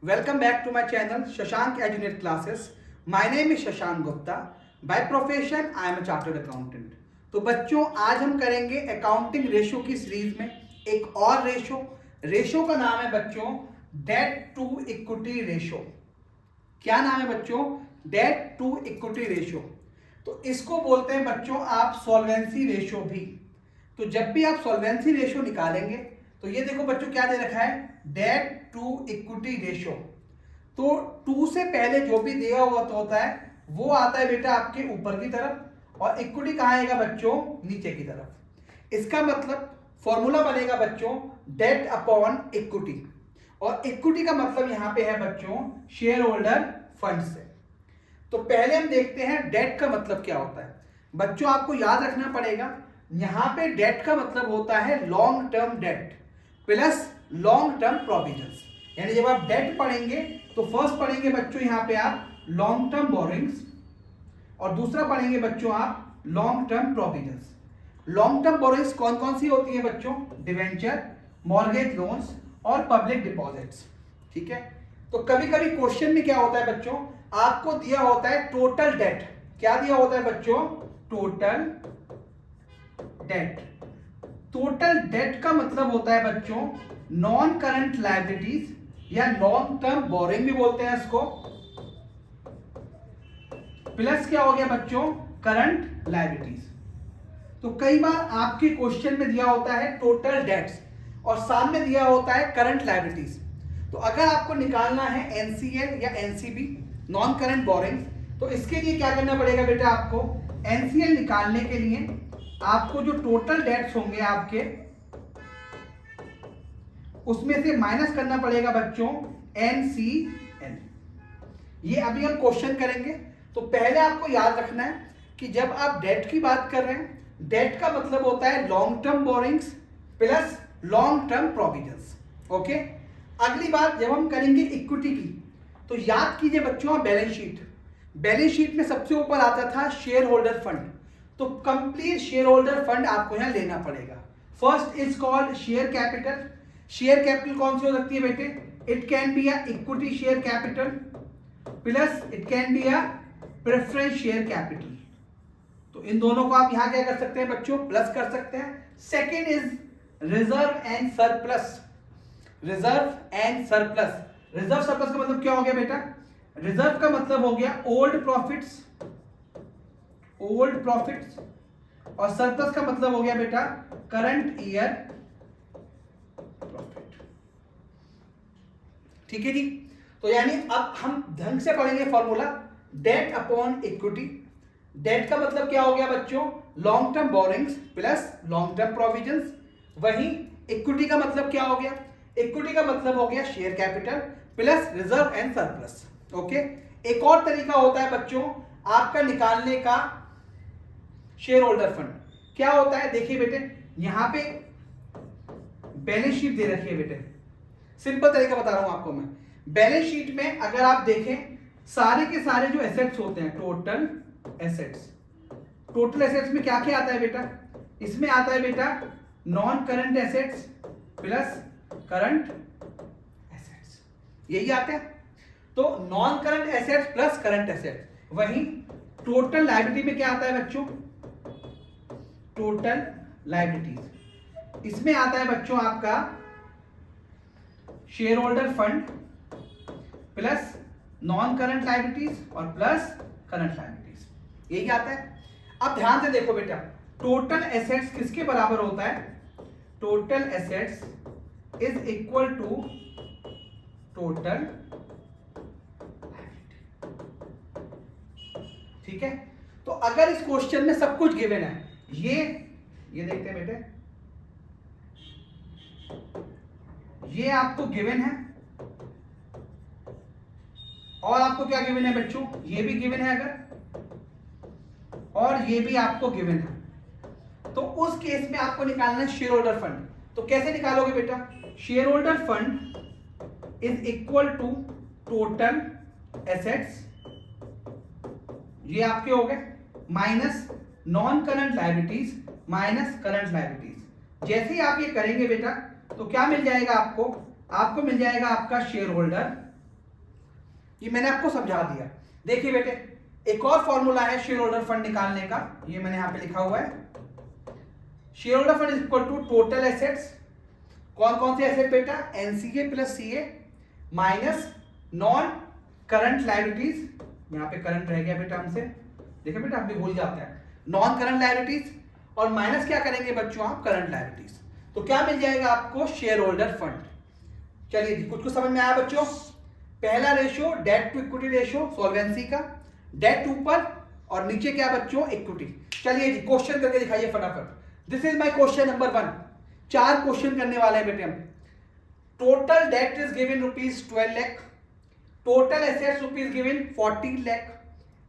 Welcome back to my channel Shashank Edunet Classes. My name is Shashank Gupta. By profession I am a chartered accountant. तो बच्चों आज हम करेंगे accounting ratio की series में एक और रेशो का नाम है बच्चों डेट टू इक्विटी रेशो। क्या नाम है बच्चों? Debt to equity ratio. तो इसको बोलते हैं बच्चों आप सॉल्वेंसी रेशो भी। तो जब भी आप सॉल्वेंसी रेशो निकालेंगे तो ये देखो बच्चों क्या दे रखा है, डेट टू इक्विटी रेशो। तो टू से पहले जो भी दिया हुआ तो होता है वो आता है बेटा आपके ऊपर की तरफ और इक्विटी कहाँ आएगा बच्चों? नीचे की तरफ। इसका मतलब फॉर्मूला बनेगा बच्चों डेट अपॉन इक्विटी, और इक्विटी का मतलब यहां पे है बच्चों शेयर होल्डर फंड से। तो पहले हम देखते हैं डेट का मतलब क्या होता है। बच्चों आपको याद रखना पड़ेगा, यहां पे डेट का मतलब होता है long term debt plus long term provisions. यानी जब आप डेट पढ़ेंगे तो फर्स्ट पढ़ेंगे बच्चों यहां पे आप लॉन्ग टर्म बोरिंग्स और दूसरा पढ़ेंगे बच्चों आप long term provisions. Long term borings कौन कौन सी होती है बच्चों? डिवेंचर, मॉर्गेज लोन्स और पब्लिक डिपॉजिट्स। ठीक है। तो कभी कभी क्वेश्चन में क्या होता है बच्चों, आपको दिया होता है टोटल डेट। क्या दिया होता है बच्चों? Total debt. टोटल डेट का मतलब होता है बच्चों नॉन करंट लायबिलिटीज या लॉन्ग टर्म बोरिंग भी बोलते हैं इसको, प्लस क्या हो गया बच्चों? Current liabilities. तो कई बार आपके क्वेश्चन में दिया होता है टोटल डेट्स और सामने दिया होता है करंट लायबिलिटीज। तो अगर आपको निकालना है एनसीएल या एनसीबी नॉन करंट बोरिंग, तो इसके लिए क्या करना पड़ेगा बेटा आपको? एनसीएल निकालने के लिए आपको जो टोटल डेट्स होंगे आपके उसमें से माइनस करना पड़ेगा बच्चों एनसीएल। ये अभी हम क्वेश्चन करेंगे। तो पहले आपको याद रखना है कि जब आप डेट की बात कर रहे हैं, डेट का मतलब होता है long term borrowings plus long term provisions. Okay. अगली बात जब हम करेंगे इक्विटी की, तो याद कीजिए बच्चों बैलेंस शीट। बैलेंस शीट में सबसे ऊपर आता था शेयर होल्डर फंड। तो कंप्लीट शेयर होल्डर फंड आपको यहां लेना पड़ेगा। First is called share capital. Share capital कौन सी हो सकती है बेटे? It can be a equity share capital plus it can be a preference share capital. तो इन दोनों को आप यहां क्या कर सकते हैं बच्चों? प्लस कर सकते हैं। Second is reserve and surplus. Reserve and surplus. Reserve surplus का मतलब क्या हो गया बेटा? रिजर्व का मतलब हो गया ओल्ड प्रॉफिट्स, ओल्ड प्रॉफिट्स, और सरप्लस का मतलब हो गया बेटा करंट ईयर प्रॉफिट। ठीक है जी। तो यानी अब हम ढंग से पढ़ेंगे formula debt upon equity. Debt का मतलब क्या हो गया बच्चों? Long term borrowings plus long term provisions. वहीं इक्विटी का मतलब क्या हो गया? इक्विटी का मतलब हो गया share capital plus reserve and surplus. Okay. एक और तरीका होता है बच्चों आपका निकालने का शेयर होल्डर फंड। क्या होता है देखिए बेटे, यहां पे बैलेंस शीट दे रखी है बेटे। सिंपल तरीका बता रहा हूं आपको मैं। बैलेंस शीट में अगर आप देखें सारे के सारे जो एसेट्स होते हैं टोटल एसेट्स, टोटल एसेट्स में क्या क्या आता है बेटा? इसमें आता है बेटा non current assets plus current assets, यही आता है। तो non current assets plus current assets. वहीं टोटल लायबिलिटी में क्या आता है बच्चों? Total liabilities. इसमें आता है बच्चों आपका share holder fund plus non current liabilities और प्लस करंट लायबिलिटीज, यही आता है। अब ध्यान से देखो बेटा, टोटल एसेट्स किसके बराबर होता है? Total assets is equal to total liability. ठीक है। तो अगर इस क्वेश्चन में सब कुछ गिवन है, ये देखते हैं बेटे, ये आपको गिवन है और आपको क्या गिवन है बच्चों? ये भी गिवन है अगर, और ये भी आपको गिवन है, तो उस केस में आपको निकालना है शेयर होल्डर फंड। तो कैसे निकालोगे बेटा? Share holder fund is equal to total assets, ये आपके हो गए, minus non current liabilities minus current liabilities. जैसे ही आप ये करेंगे बेटा तो क्या मिल जाएगा आपको? आपको मिल जाएगा आपका शेयर होल्डर ये मैंने आपको समझा दिया। देखिए बेटे एक और फॉर्मूला है शेयर होल्डर फंड निकालने का, ये मैंने यहाँ पे लिखा हुआ है। Share holder fund is equal to total assets, कौन कौन से एसेट बेटा, NCA plus CA minus non current liabilities, यहाँ पे करंट रह गया बेटा हमसे, देखिए बेटा आप भी भूल जाते हैं, नॉन करंट लायबिलिटीज और माइनस क्या करेंगे बच्चों आप, करंट लायबिलिटीज। तो क्या मिल जाएगा आपको, शेयर होल्डर फंड। चलिए जी कुछ समझ में आया बच्चों। पहला ratio debt to equity ratio solvency का, डेट ऊपर और नीचे क्या बच्चों, इक्विटी। चलिए जी क्वेश्चन करके दिखाइए फटाफट। This is my question number 1। 4 question करने वाले हैं बेटे हम। Total debt is given ₹12 lakh, total assets rupees given 14 lakh,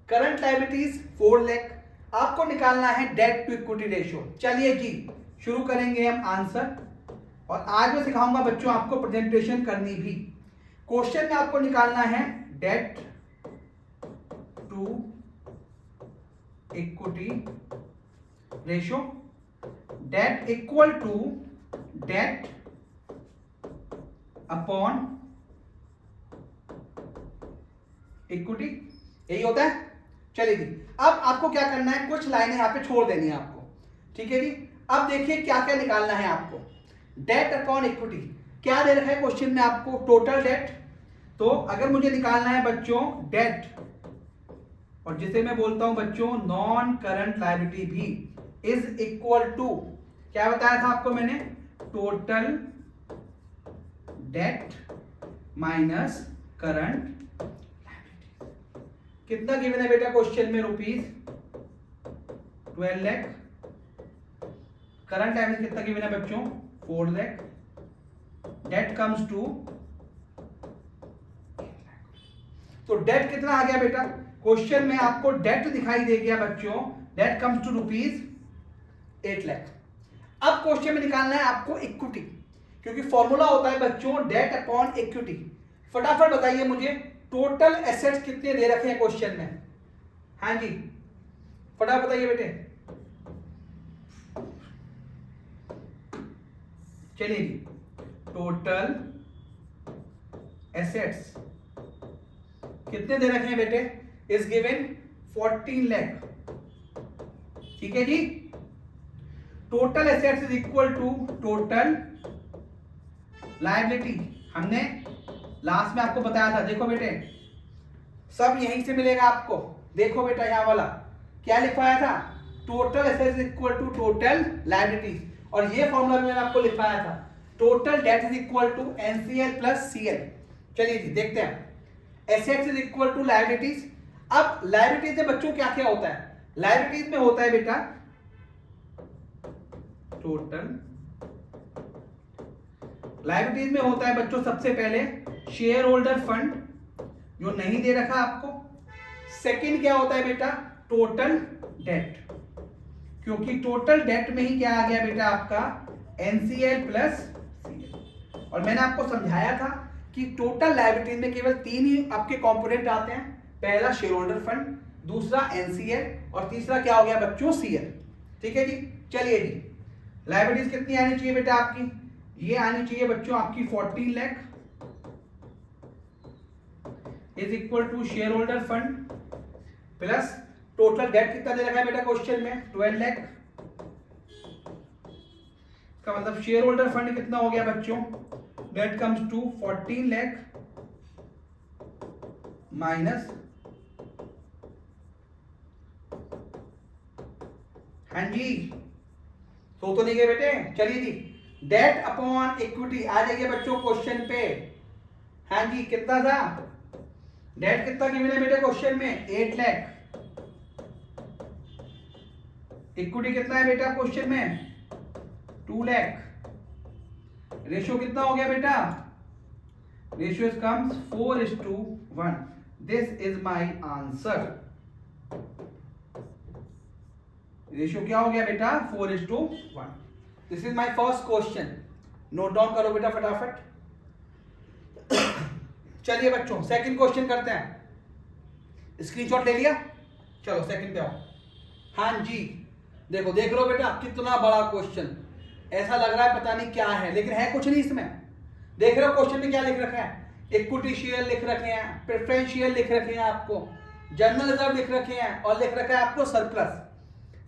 current liabilities 4 lakh. आपको निकालना है डेट टू इक्विटी रेशियो। चलिए जी शुरू करेंगे हम आंसर, और आज मैं सिखाऊंगा बच्चों आपको प्रेजेंटेशन करनी भी। क्वेश्चन में आपको निकालना है debt to equity ratio, debt equal to debt upon equity, यही होता है। चलिए जी अब आपको क्या करना है, कुछ लाइनें यहां पे छोड़ देनी है आपको, ठीक है जी। अब देखिए क्या क्या निकालना है आपको, डेट अपॉन इक्विटी। क्या दे रखा है क्वेश्चन में आपको, टोटल डेट। तो अगर मुझे निकालना है बच्चों डेट, और जिसे मैं बोलता हूं बच्चों नॉन करंट लायबिलिटी भी, इज इक्वल टू, क्या बताया था आपको मैंने, टोटल डेट माइनस करंट। कितना गिवन है बेटा क्वेश्चन में, ₹12 लाख। करंट लायबिलिटी कितना गिवन है बच्चों, 4 लाख। डेट कम्स टू, तो डेट कितना आ गया बेटा, क्वेश्चन में आपको डेट दिखाई दे गया बच्चों, डेट कम्स टू ₹8 लाख। अब क्वेश्चन में निकालना है आपको इक्विटी, क्योंकि फॉर्मूला होता है बच्चों डेट अपॉन इक्विटी। फटाफट बताइए मुझे टोटल एसेट्स कितने दे रखे हैं क्वेश्चन में, हाँ जी फटाफट बताइए बेटे। चलिए जी टोटल एसेट्स कितने दे रखे हैं बेटे, इज गिवन 14 लाख, ठीक है जी। Total assets is equal to total liability, हमने लास्ट में आपको बताया था, देखो बेटे सब यहीं से मिलेगा आपको। देखो बेटा यहाँ वाला क्या लिखवाया था, total assets equal to total liabilities, और ये फॉर्मूला भी मैंने आपको लिखवाया था, total debt is equal to NCL plus CL. चलिए जी देखते हैं, assets is equal to liabilities. अब लायबिलिटीज में बच्चों क्या क्या होता है, लायबिलिटीज में होता है बेटा टोटल, लायबिलिटीज में होता है बच्चों सबसे पहले शेयर होल्डर फंड, जो नहीं दे रखा आपको। सेकंड क्या होता है बेटा, टोटल डेट, क्योंकि टोटल डेट में ही क्या आ गया बेटा आपका, एनसीएल प्लस सीएल। और मैंने आपको समझाया था कि टोटल लायबिलिटीज में केवल 3 ही आपके कंपोनेंट आते हैं, पहला शेयर होल्डर फंड, दूसरा एनसीएल और तीसरा क्या हो गया बच्चों, सीएल, ठीक है जी। चलिए जी लायबिलिटीज कितनी आनी चाहिए बेटा आपकी, ये आनी चाहिए बच्चों आपकी 14 lakh is equal to share holder fund plus total debt कितना दे रखा है बेटा क्वेश्चन में, 12 लाख। का मतलब शेयर होल्डर फंड कितना हो गया बच्चों, debt comes to 14 lakh minus, हाँ जी तो नहीं गए बेटे। चलिए जी डेट अपॉन इक्विटी आ जाइए बच्चों क्वेश्चन पे, हाँ जी कितना था, डेट कितना गिवन है बेटे क्वेश्चन में, 8 लाख। इक्विटी कितना है बेटा क्वेश्चन में, 2 लाख। रेशियो कितना हो गया बेटा, ratio comes 4:1। This is my answer. Ratio क्या हो गया बेटा, 4:1। This is my first question, note down करो बेटा फटाफट। चलिए बच्चों सेकंड क्वेश्चन करते हैं, स्क्रीनशॉट ले लिया, चलो सेकंड पे आओ। हाँ जी देखो, देख लो बेटा कितना बड़ा क्वेश्चन, ऐसा लग रहा है पता नहीं क्या है, लेकिन है कुछ नहीं इसमें। देख रहे हो क्वेश्चन में क्या लिख रखा है, इक्विटी शेयर लिख रखे हैं, प्रेफरेंस शेयर लिख रखे हैं आपको, जनरल रिजर्व लिख रखे हैं, और लिख रखा है आपको सरप्लस,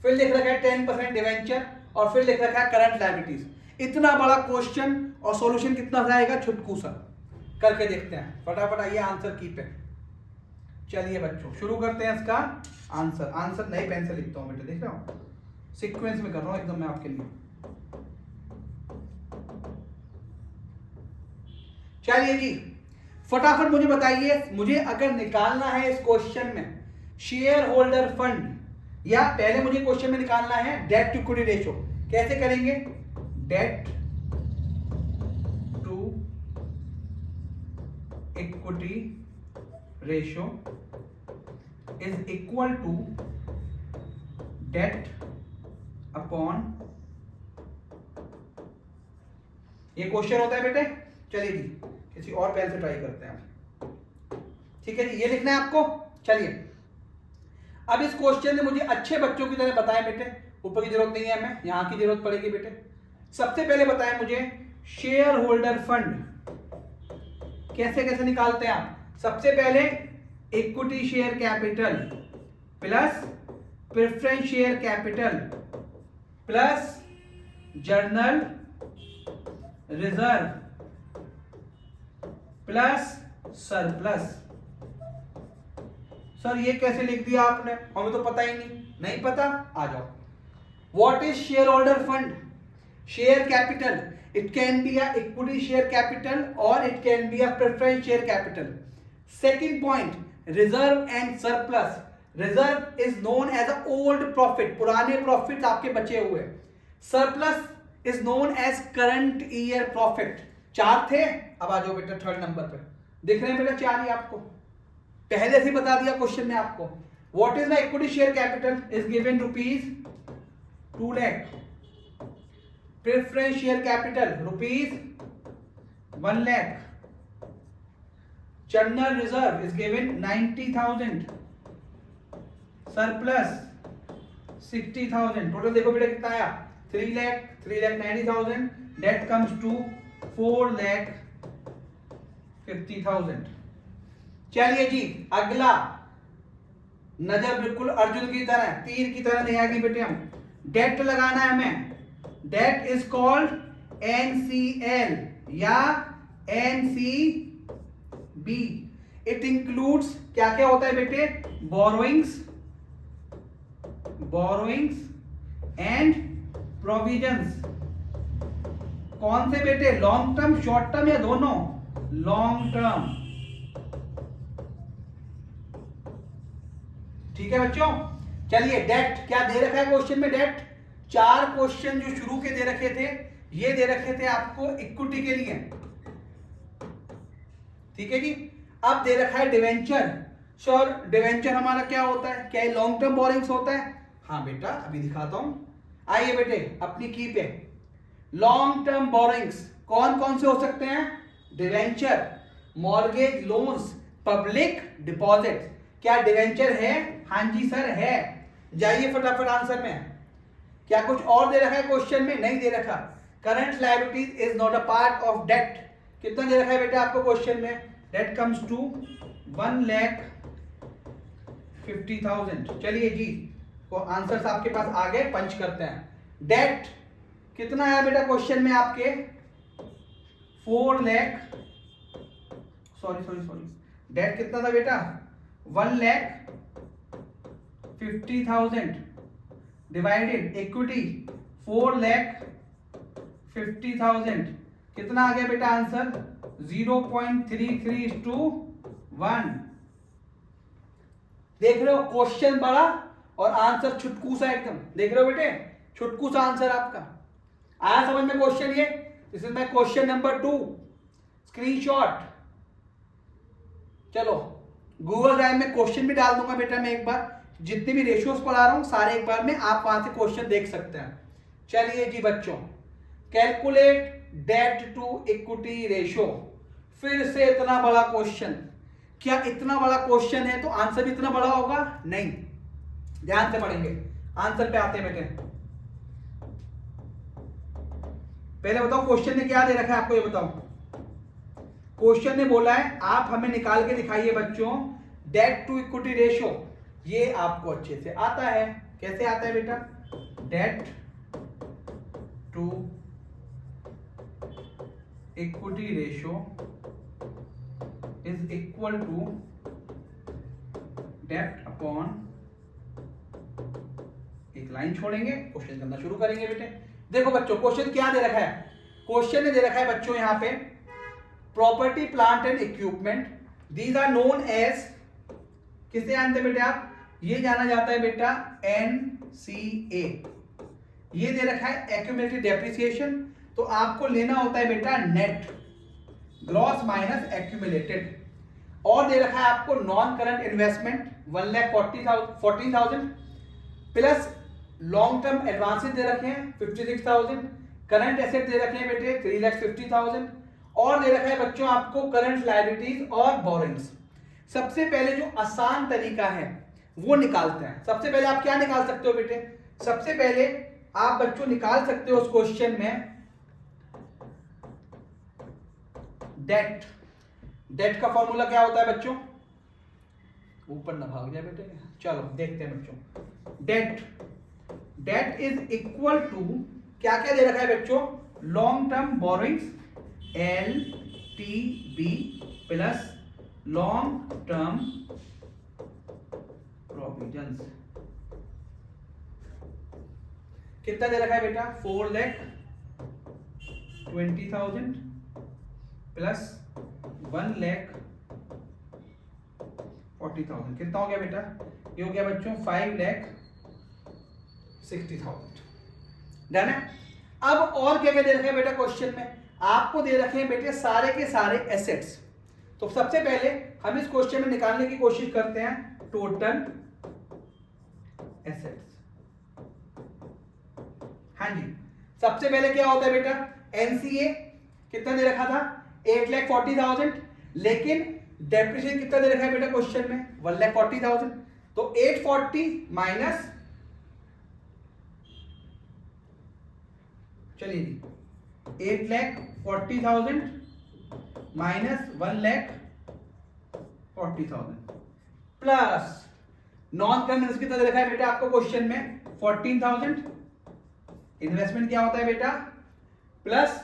फिर लिख रखा है 10% डिवेंचर, और फिर लिख रखा है करंट लायबिलिटीज। इतना बड़ा क्वेश्चन और सॉल्यूशन कितना जाएगा, छुटकू सा करके देखते हैं। फटाफट आइए आंसर की पे। चलिए बच्चों शुरू करते हैं इसका आंसर। आंसर नई पेन से लिखता हूं बेटे, देख रहे हो, सीक्वेंस में कर रहा हूं एकदम मैं आपके लिए। चलिए जी फटाफट मुझे बताइए, मुझे अगर निकालना है इस क्वेश्चन में शेयर होल्डर फंड, या पहले मुझे क्वेश्चन में निकालना है डेट टू इक्विटी रेशियो। कैसे करेंगे, debt to equity ratio is equal to debt upon, ये क्वेश्चन होता है बेटे। चलिए जी किसी और पेन से ट्राई करते हैं, ठीक है जी, ये लिखना है आपको। चलिए अब इस क्वेश्चन में मुझे अच्छे बच्चों की तरह बताएं बेटे, ऊपर की जरूरत नहीं है, हमें यहां की जरूरत पड़ेगी बेटे। सबसे पहले बताएं मुझे शेयर होल्डर फंड कैसे कैसे निकालते हैं आप। सबसे पहले equity share capital plus preference share capital plus journal reserve plus surplus. Sir ये कैसे लिख दिया आपने, हमें तो पता ही नहीं पता, आ जाओ। What is share holder fund, share capital, it can be a equity share capital और it can be a preference share capital. Second point, reserve and surplus. Reserve is known as a old profit, पुराने profit आपके बचे हुए। Surplus is known as current year profit. चार थे, अब आ जाओ बेटा थर्ड नंबर पे, दिख रहे हैं बेटा चार ही आपको, पहले से बता दिया क्वेश्चन में आपको। What is the equity share capital is given ₹2 lakh, preference share capital ₹1 lakh, general reserve is given 90,000, surplus 60,000। Total देखो बेटा कितना आया, 3 लाख 90,000, दैट कम्स टू 4,50,000। चलिए जी अगला, नजर बिल्कुल अर्जुन की तरह, तीर की तरह नहीं आएगी बेटे, हम डेट लगाना है हमें। डेट इज कॉल्ड NCL या NCB। इट इंक्लूड्स क्या क्या होता है बेटे, बोरोइंग्स एंड प्रोविजंस। कौन से बेटे, लॉन्ग टर्म, शॉर्ट टर्म या दोनों, लॉन्ग टर्म। ठीक है बच्चों। चलिए डेट क्या दे रखा है क्वेश्चन में, डेट चार क्वेश्चन जो शुरू के दे रखे थे, ये दे रखे थे आपको इक्विटी के लिए, ठीक है जी। अब दे रखा है डिवेंचर। सर डिवेंचर हमारा क्या होता है, क्या लॉन्ग टर्म बोरिंग्स होता है? हाँ बेटा अभी दिखाता हूं, आइए बेटे अपनी की पे। लॉन्ग टर्म बोरिंग्स कौन कौन से हो सकते हैं, debenture, mortgage loans, public deposit. क्या डिवेंचर है? हाँ जी सर है। जाइए फटाफट आंसर में। क्या कुछ और दे रखा है क्वेश्चन में? नहीं दे रखा। Current liabilities is not a part of debt. कितना दे रखा है बेटा आपको क्वेश्चन में? Debt comes to 1,50,000। चलिए जी तो आंसर्स आपके पास आ गए, पंच करते हैं। डेट कितना है बेटा क्वेश्चन में आपके? 4 लाख, सॉरी डेट कितना था बेटा? 1,50,000 डिवाइडेड इक्विटी 4,50,000। कितना आ गया बेटा आंसर? 0.33:1। देख रहे हो क्वेश्चन बड़ा और आंसर छुटकू सा एकदम। देख रहे हो बेटे छुटकू सा आंसर आपका आया समझ में क्वेश्चन। ये this is my question number 2, screenshot. चलो गूगल ड्राइव में क्वेश्चन भी डाल दूंगा बेटा मैं एक बार, जितने भी रेशियोज पढ़ा रहा हूं सारे एक बार में आप वहां से क्वेश्चन देख सकते हैं। चलिए जी बच्चों, calculate debt to equity ratio. फिर से इतना बड़ा क्वेश्चन। क्या इतना बड़ा क्वेश्चन है तो आंसर भी इतना बड़ा होगा? नहीं, ध्यान से पढ़ेंगे। आंसर पे आते हैं बेटे। पहले बताओ क्वेश्चन में क्या दे रखा है आपको, ये बताओ। क्वेश्चन ने बोला है आप हमें निकाल के दिखाइए बच्चों डेट टू इक्विटी रेशियो। ये आपको अच्छे से आता है। कैसे आता है बेटा? Debt to equity ratio is equal to debt upon, एक लाइन छोड़ेंगे, क्वेश्चन करना शुरू करेंगे बेटे। देखो बच्चों क्वेश्चन क्या दे रखा है? क्वेश्चन ने दे रखा है बच्चों यहां पे property plant and equipment, these are known as, किसे जानते बेटे आप? ये जाना जाता है बेटा NCA। ये दे रखा है एक्यूमुलेटेड डेप्रिसिएशन, तो आपको लेना होता है बेटा नेट, ग्रॉस माइनस एक्यूमुलेटेड। और दे रखा है आपको non current investment 1,40,000 plus long term advances दे रखे हैं 56,000, करंट एसेट दे रखे हैं बेटे 3,50,000, और दे रखा है बच्चों आपको करंट लायबिलिटीज और बोरिंग्स। सबसे पहले जो आसान तरीका है वो निकालते हैं। सबसे पहले आप क्या निकाल सकते हो बेटे? सबसे पहले आप बच्चों निकाल सकते हो उस क्वेश्चन में डेट। डेट का फॉर्मूला क्या होता है बच्चों? ऊपर ना भाग जाए बेटे, चलो देखते हैं बच्चों। डेट इज इक्वल टू, क्या क्या दे रखा है बच्चों? Long term borings LTB plus long term provisions. कितना दे रखा है बेटा? 4,20,000 प्लस 1,40,000। कितना हो गया बेटा? ये हो गया बच्चों 5,60,000। डन है। अब और क्या क्या दे रखे हैं बेटा क्वेश्चन में? आपको दे रखे हैं बेटे सारे के सारे एसेट्स। तो सबसे पहले हम इस क्वेश्चन में निकालने की कोशिश करते हैं टोटल एसेट्स। हाँ जी, सबसे पहले क्या होता है बेटा? NCA कितना दे रखा था? 8,40,000, लेकिन डेप्रिसिएशन कितना दे रखा है बेटा क्वेश्चन में? 1,40,000। तो 840 माइनस, चलिए जी 8,40,000 माइनस 1,40,000 प्लस नॉन करंट कितना दे रखा है बेटा आपको क्वेश्चन में? 14,000। इन्वेस्टमेंट क्या होता है बेटा? Plus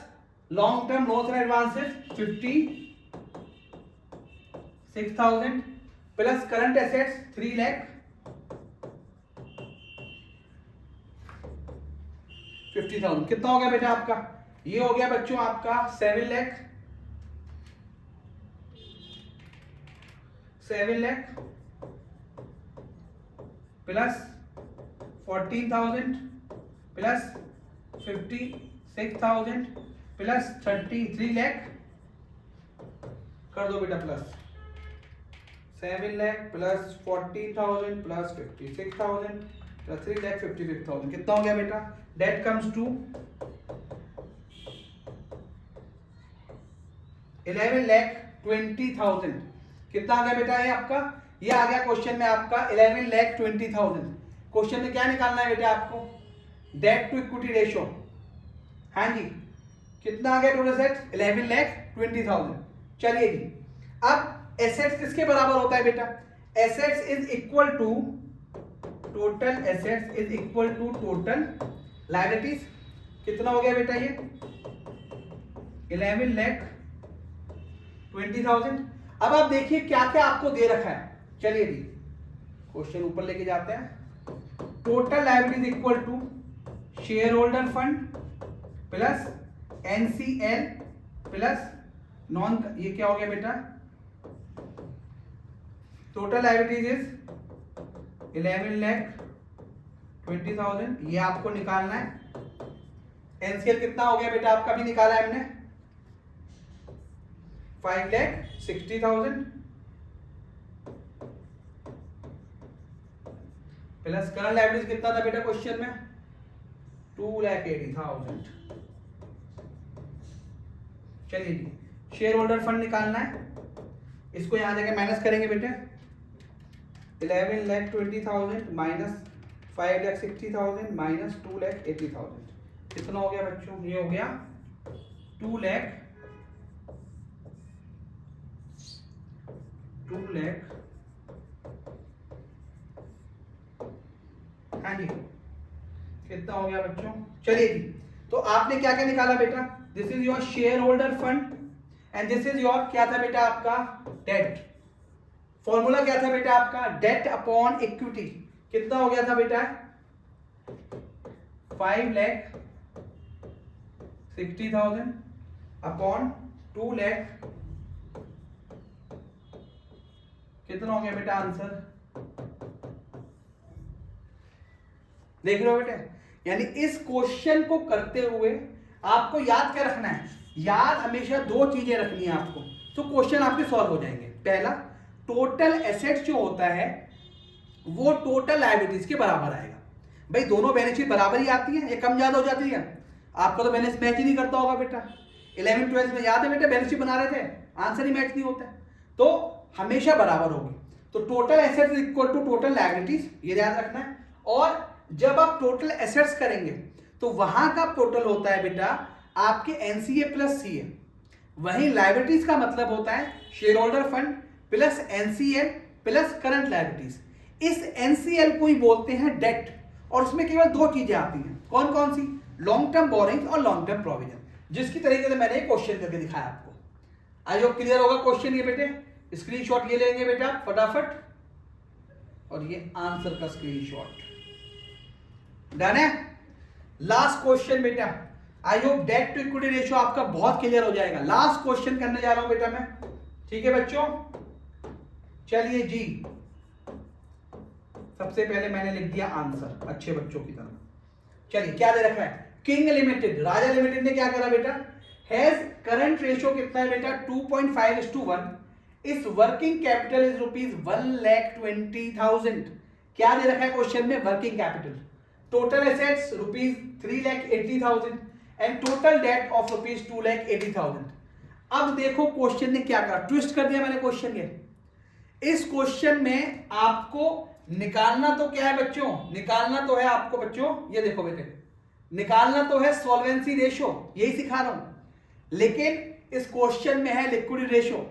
long term loans and advances 56,000 plus current assets 3,50,000। कितना हो गया बेटा आपका? ये हो गया बच्चों आपका 7 lakh plus 14,000 plus 56,000 plus 33 lakh, कर दो बेटा plus 7 lakh plus 14,000 plus 56,000 plus 3,56,000। कितना हो गया बेटा? Debt comes to 11,20,000। कितना आ गया बेटा ये आपका? ये आ गया क्वेश्चन में आपका 11,20,000। क्वेश्चन में क्या निकालना है बेटा आपको? Debt to equity ratio. हाँ जी, कितना आ गया टोटल एसेट्स? 11,20,000। चलिए जी, अब एसेट्स किसके बराबर होता है बेटा? Assets is equal to total assets is equal to total liabilities. कितना हो गया बेटा ये? 11,20,000। अब आप देखिए क्या क्या आपको दे रखा है। चलिए जी क्वेश्चन ऊपर लेके जाते हैं। Total liabilities equal to share holder fund plus NCL plus non, ये क्या हो गया बेटा? Total liabilities is 11,20,000। ये आपको निकालना है। NCL कितना हो गया बेटा आपका? भी निकाला है हमने 5,60,000 प्लस करंट लायबिलिटीज कितना था बेटा क्वेश्चन में? 2,80,000। चलिए जी, शेयर होल्डर फंड निकालना है। इसको यहां जाके माइनस करेंगे बेटे। 11,20,000 माइनस 5,60,000 माइनस 2,80,000। कितना हो गया बच्चों? ये हो गया 2,80,000 लाख, हाँ जी कितना हो गया बच्चों, चलिए जी। तो आपने क्या क्या निकाला बेटा, this is your share holder fund and this is your क्या था बेटा आपका डेट। फॉर्मूला क्या था बेटा आपका, डेट अपॉन इक्विटी। कितना हो गया था बेटा 5,60,000 अपॉन 2 लाख, कितना हो गया बेटा आंसर, देख रहे हो बेटा। यानी इस क्वेश्चन को करते हुए आपको याद क्या रखना है, याद हमेशा दो चीजें रखनी है आपको, तो क्वेश्चन आपके सॉल्व हो जाएंगे। पहला, टोटल एसेट्स जो होता है वो टोटल लायबिलिटीज के बराबर आएगा। भाई दोनों बैलेंस शीट बराबर ही आती है, ये कम ज्यादा हो जाती है। आपका तो बैलेंस मैच ही नहीं करता होगा बेटा, 11th 12th में याद है बेटा बैलेंस शीट बना रहे थे, आंसर ही मैच नहीं होता है, तो हमेशा बराबर होगी। तो total assets equal to total liabilities, ये याद रखना है। और जब आप टोटल एसेट्स करेंगे तो वहां का टोटल होता है बेटा आपके एनसीए प्लस सीए, वहीं लायबिलिटीज का मतलब होता है share holder fund plus NCL plus current liabilities. इस एनसीएल को ही बोलते हैं डेट, और उसमें केवल दो चीजें आती हैं, कौन कौन सी, लॉन्ग टर्म बोरिंग और लॉन्ग टर्म प्रोविजन, जिसकी तरीके से मैंने क्वेश्चन करके दिखाया आपको। आई होप क्लियर होगा क्वेश्चन ये बेटे। स्क्रीनशॉट ये लेंगे बेटा फटाफट, और ये आंसर का स्क्रीनशॉट डन है। लास्ट क्वेश्चन बेटा, I hope debt to equity ratio आपका बहुत क्लियर हो जाएगा। लास्ट क्वेश्चन करने जा रहा हूं बेटा मैं, ठीक है बच्चों। चलिए जी, सबसे पहले मैंने लिख दिया आंसर अच्छे बच्चों की तरह। चलिए क्या दे रखा है, किंग लिमिटेड, राजा लिमिटेड ने क्या करा बेटा, हैज करंट रेशियो कितना है बेटा 2.5:1, इस वर्किंग कैपिटल इज ₹1,20,000। क्या दे रखा है क्वेश्चन में, working capital. Total assets ₹3,80,000 and total date of ₹2,80,000। अब देखो क्वेश्चन ने क्या करा, ट्विस्ट कर दिया मैंने क्वेश्चन के। इस क्वेश्चन में आपको निकालना तो क्या है बच्चों, निकालना तो है आपको बच्चों, ये देखो बेटे, निकालना तो है सॉल्वेंसी रेशियो, यही सिखा रहा हूं। लेकिन इस क्वेश्चन में है लिक्विडिटी रेशियो,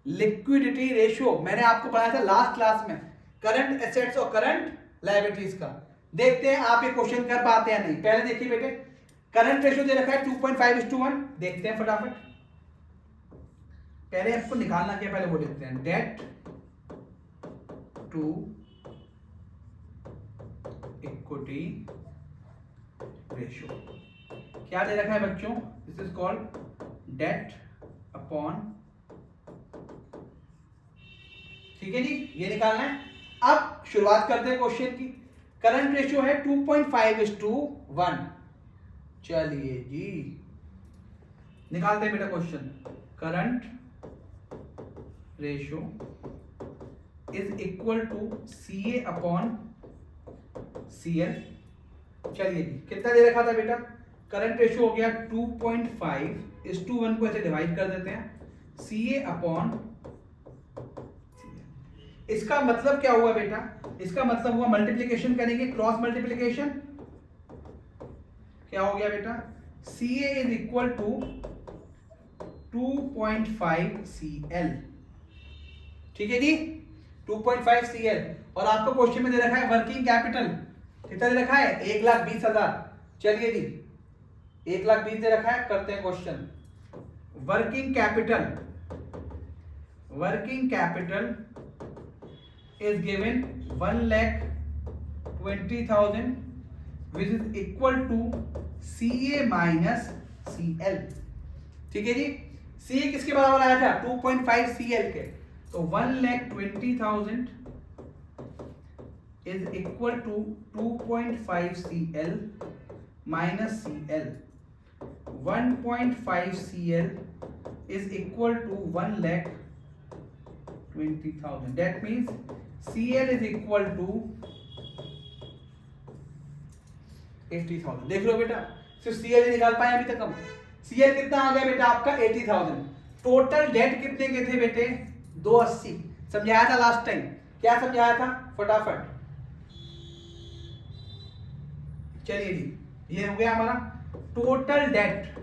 लिक्विडिटी रेशियो मैंने आपको पढ़ाया था लास्ट क्लास में, करंट एसेट्स और करंट लायबिलिटीज का। देखते हैं आप ये क्वेश्चन कर पाते हैं नहीं। पहले देखिए बेटे, करंट रेशियो दे रखा है 2.5:1, देखते हैं फटाफट। पहले आपको निकालना क्या, पहले वो देखते हैं, डेट टू इक्विटी रेशियो क्या दे रखा है बच्चों, this is called debt upon, ठीक है जी, ये निकालना है। अब शुरुआत करते हैं क्वेश्चन की। करंट रेशियो है 2.5:1, चलिए जी निकालते हैं बेटा question. Current ratio is equal to CA upon CL. चलिए जी, कितना दे रखा था बेटा, करंट रेशियो हो गया 2.5:1 को ऐसे डिवाइड कर देते हैं, सीए अपॉन, इसका मतलब क्या हुआ बेटा, इसका मतलब हुआ मल्टीप्लिकेशन करेंगे, क्रॉस मल्टीप्लिकेशन, क्या हो गया बेटा, CA is equal to 2.5 CL, ठीक है जी 2.5 CL। और आपको क्वेश्चन में दे रखा है वर्किंग कैपिटल, कितना दे रखा है 1,20,000। चलिए जी 1,20,000 दे रखा है, करते हैं question. Working capital, working capital is given 1,20,000 which is equal to CA minus CL, ठीक है जी। CA किसके बराबर आया था 2.5 CL के, तो 1,20,000 is equal to 2.5 CL minus CL। 1.5 CL is equal to 1,20,000, that means CL is equal to 80,000। देख लो बेटा, सिर्फ CL ही निकाल पाए अभी तक हम। CL कितना आ गया बेटा आपका 80,000। टोटल डेट कितने के थे बेटे 280, समझाया था लास्ट टाइम, क्या समझाया था फटाफट। चलिए जी ये हो गया हमारा total debt,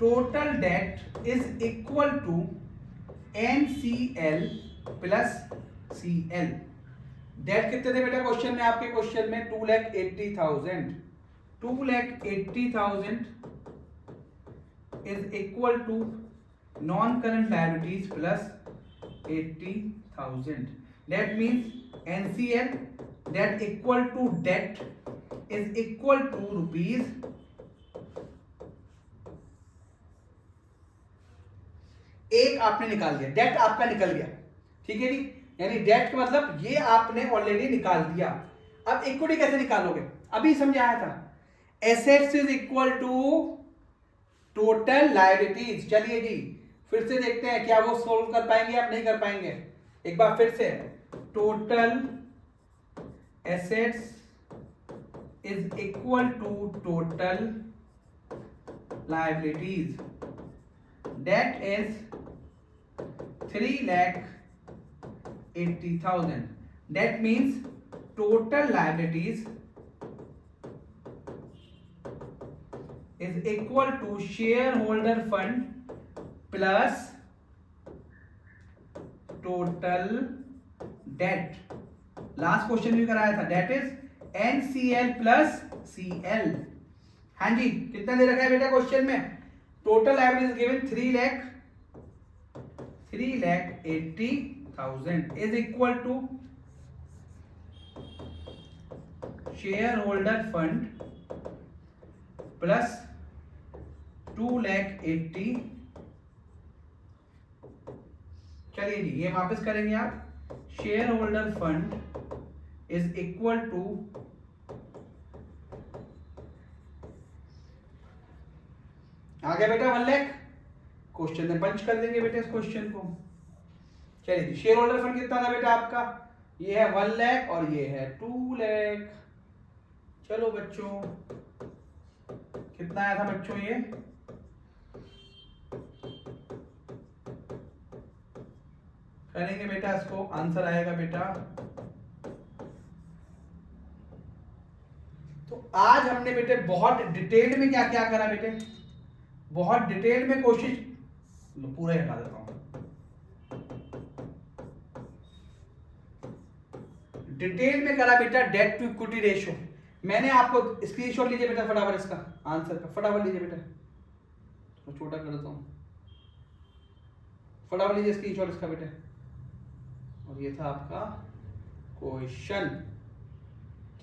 total debt is equal to NCL plus CL। Debt कितने थे बेटा क्वेश्चन में, आपके क्वेश्चन में 2,80,000। 2,80,000 is equal to non current liabilities plus 80,000। That means NCL that equal to debt is equal to rupees 1 आपने निकाल दिया, date आपका निकल गया, ठीक है जी। यानी डेट का मतलब ये आपने ऑलरेडी निकाल दिया। अब इक्विटी कैसे निकालोगे, अभी समझाया था। Assets is equal to total liabilities. चलिए जी फिर से देखते हैं क्या वो सोल्व कर पाएंगे, आप नहीं कर पाएंगे। एक बार फिर से, total assets is equal to total liabilities, debt is 3,80,000। That means total liabilities is equal to shareholder fund plus total debt। Last question भी कराया था, that is NCL plus CL। हाँ जी, कितना दे रखा है बेटा क्वेश्चन में, total liabilities given 3,80,000 is equal to shareholder fund plus 2,80,000। चलिए जी ये वापस करेंगे आप, share holder fund is equal to आ गया बेटा 1 लाख। क्वेश्चन में पंच कर देंगे बेटा इस क्वेश्चन को। चलिए जी शेयर होल्डर फंड कितना था बेटा आपका, ये है 1 लाख और ये है 2 लाख। चलो बच्चों कितना आया था बच्चों, ये करेंगे बेटा इसको, आंसर आएगा बेटा। तो आज हमने बेटे बहुत डिटेल में क्या क्या करा बेटे, बहुत डिटेल में कोशिश, पूरा हटा देता हूं, डिटेल में करा बेटा डेट टू इक्विटी रेशियो। मैंने आपको स्क्रीनशॉट लीजिए बेटा फटाफट इसका आंसर का, फटाफट लीजिए बेटा, तो छोटा कर देता हूं, फटाफट लीजिए स्क्रीनशॉट इसका बेटा। और ये था आपका क्वेश्चन,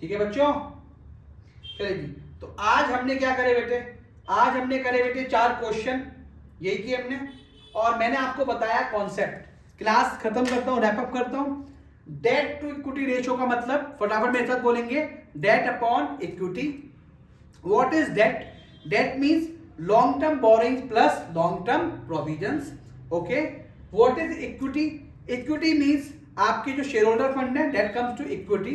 ठीक है बच्चों। चलिए जी तो आज हमने क्या करे बेटे, आज हमने करे बेटे 4 क्वेश्चन, यही किए हमने। और मैंने आपको बताया कॉन्सेप्ट। क्लास खत्म करता हूं, रैप अप करता हूं। डेट टू इक्विटी रेशियो का मतलब फटाफट मेरे साथ बोलेंगे, debt upon equity. What is debt, debt means long term borrowings plus long term provisions. Okay, what is equity, equity means आपके जो शेयर होल्डर फंड है, debt comes to equity.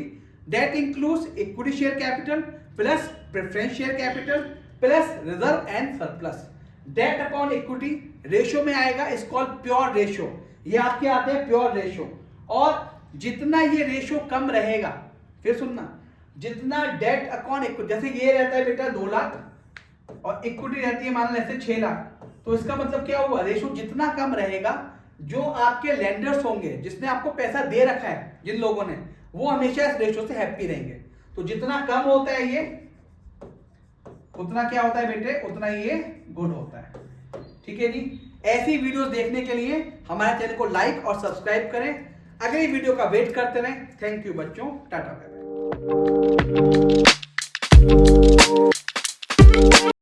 Debt includes equity share capital plus preference share capital plus reserve and surplus. Debt upon equity ratio में आएगा, इस called pure ratio. ये आपके आते हैं प्योर रेशियो। और जितना ये रेशियो कम रहेगा, फिर सुनना, जितना डेट अपॉन इक्विटी, जैसे ये रहता है बेटा 2 लाख और इक्विटी रहती है मान लो ऐसे 6 लाख, तो इसका मतलब क्या हुआ, रेशियो जितना कम रहेगा, जो आपके लेंडर्स होंगे, जिसने आपको पैसा दे रखा है, जिन लोगों ने, वो हमेशा इस रेशियो से हैप्पी रहेंगे। तो जितना कम होता है ये, उतना क्या होता है बेटे, उतना ये गुड होता है। ठीक है जी, ऐसी वीडियोस देखने के लिए हमारे चैनल को लाइक और सब्सक्राइब करें। अगली वीडियो का वेट करते रहें। थैंक यू बच्चों, टाटा बाय बाय।